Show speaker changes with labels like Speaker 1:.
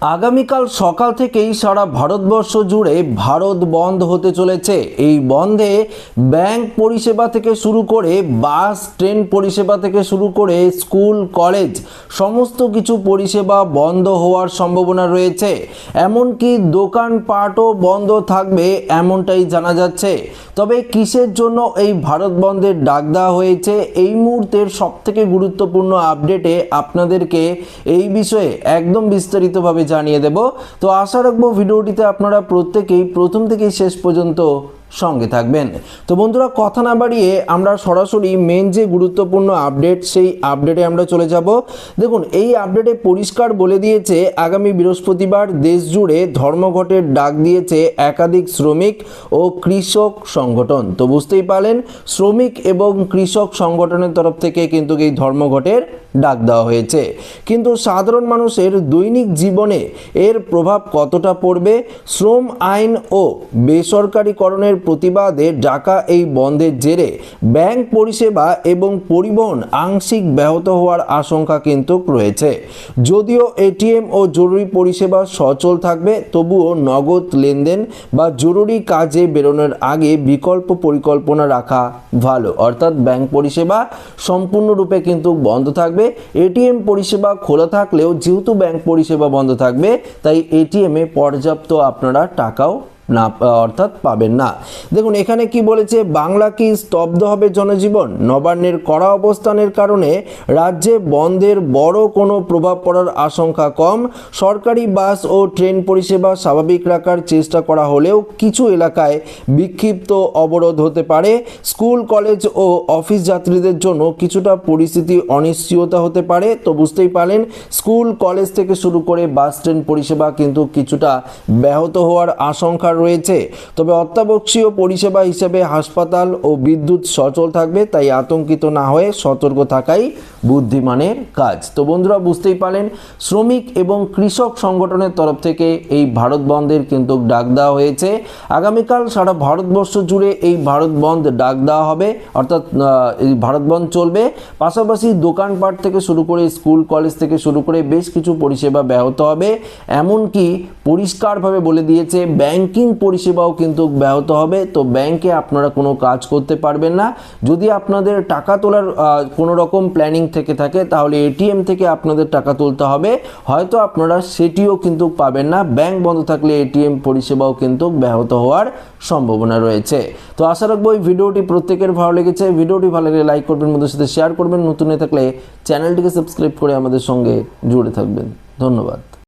Speaker 1: আগামীকাল সকাল থেকেই সারা ভারতবর্ষ জুড়ে ভারত বন্ধ হতে চলেছে। এই বন্ধে ব্যাংক পরিষেবা থেকে শুরু করে বাস ট্রেন পরিষেবা থেকে শুরু করে স্কুল কলেজ সমস্ত কিছু পরিষেবা বন্ধ হওয়ার সম্ভাবনা রয়েছে। এমনকি দোকানপাটও বন্ধ থাকবে এমনটাই জানা যাচ্ছে। তবে কিসের জন্য এই ভারত বন্ধের ডাক দেওয়া হয়েছে, এই মুহূর্তের সবথেকে গুরুত্বপূর্ণ আপডেটে আপনাদেরকে এই বিষয়ে একদম বিস্তারিতভাবে জানিয়ে দেব। তো আশা রাখবো ভিডিওটিতে আপনারা প্রত্যেকেই প্রথম থেকে শেষ পর্যন্ত সঙ্গে থাকবেন। তো বন্ধুরা, কথা না বাড়িয়ে আমরা সরাসরি মেন যে গুরুত্বপূর্ণ আপডেট সেই আপডেটে আমরা চলে যাব। দেখুন, এই আপডেটে পরিষ্কার বলে দিয়েছে আগামী বৃহস্পতিবার দেশ জুড়ে ধর্মঘটের ডাক দিয়েছে একাধিক শ্রমিক ও কৃষক সংগঠন। তো বুঝতেই পারলেন, শ্রমিক এবং কৃষক সংগঠনের তরফ থেকে কিন্তু এই ধর্মঘটের ডাক দেওয়া হয়েছে। কিন্তু সাধারণ মানুষের দৈনিক জীবনে এর প্রভাব কতটা পড়বে? শ্রম আইন ও বেসরকারীকরণের প্রতিবাদে ডাকা এই বন্ধের জেরে ব্যাংক পরিষেবা এবং পরিবহন আংশিক ব্যাহত হওয়ার আশঙ্কা কিন্তু রয়েছে। যদিও এটিএম ও জরুরি পরিষেবা সচল থাকবে, তবুও নগদ লেনদেন বা জরুরি কাজে বেরোনোর আগে বিকল্প পরিকল্পনা রাখা ভালো। অর্থাৎ ব্যাংক পরিষেবা সম্পূর্ণরূপে কিন্তু বন্ধ থাকবে। এটিএম পরিষেবা খোলা থাকলেও যেহেতু ব্যাংক পরিষেবা বন্ধ থাকবে, তাই এটিএমে পর্যাপ্ত আপনারা টাকাও না অর্থাৎ পাবেন না। দেখুন, এখানে কি বলেছে, বাংলা কি স্তব্ধ হবে জনজীবন? নবান্নের কড়া অবস্থানের কারণে রাজ্যে বন্ধের বড় কোনো প্রভাব পড়ার আশঙ্কা কম। সরকারি বাস ও ট্রেন পরিষেবা স্বাভাবিক রাখার চেষ্টা করা হলেও কিছু এলাকায় বিক্ষিপ্ত অবরোধ হতে পারে। স্কুল কলেজ ও অফিস যাত্রীদের জন্য কিছুটা পরিস্থিতি অনিশ্চয়তা হতে পারে। তো বুঝতেই পারলেন, স্কুল কলেজ থেকে শুরু করে বাস ট্রেন পরিষেবা কিন্তু কিছুটা ব্যাহত হওয়ার আশঙ্কা রয়েছে। তবে অত্যাবশ্যকীয় পরিষেবা হিসেবে হাসপাতাল ও বিদ্যুৎ সচল থাকবে, তাই আতঙ্কিত না হয়ে সতর্ক থাকাই বুদ্ধিমানের কাজ। তো বন্ধুরা, বুঝতেই পারলেন, শ্রমিক এবং কৃষক সংগঠনের তরফ থেকে এই ভারত বন্ধের কিন্তু ডাক দেওয়া হয়েছে। আগামীকাল সারা ভারতবর্ষ জুড়ে এই ভারত বন্ধ ডাক দেওয়া হবে, অর্থাৎ এই ভারত বন্ধ চলবে। পাশাপাশি দোকানপাট থেকে শুরু করে স্কুল কলেজ থেকে শুরু করে বেশ কিছু পরিষেবা ব্যাহত হবে। এমনকি পরিষ্কারভাবে বলে দিয়েছে ব্যাংকিং পরিষেবাও কিন্তু ব্যাহত হবে। তো ব্যাংকে আপনারা কোনো কাজ করতে পারবেন না। যদি আপনাদের টাকা তোলার কোনো রকম প্ল্যানিং থেকে থাকে, তাহলে এটিএম থেকে আপনাদের টাকা তুলতে হবে, হয়তো আপনারা সেটিও কিন্তু পাবেন না। ব্যাংক বন্ধ থাকলে এটিএম পরিষেবাও কিন্তু ব্যাহত হওয়ার সম্ভাবনা রয়েছে। তো আশা রাখবো এই ভিডিওটি প্রত্যেকের ভালো লেগেছে। ভিডিওটি ভালো লাগলে লাইক করবেন, বন্ধুদের সাথে শেয়ার করবেন, নতুন হয়ে থাকলে চ্যানেলটিকে সাবস্ক্রাইব করে আমাদের সঙ্গে জুড়ে থাকবেন। ধন্যবাদ।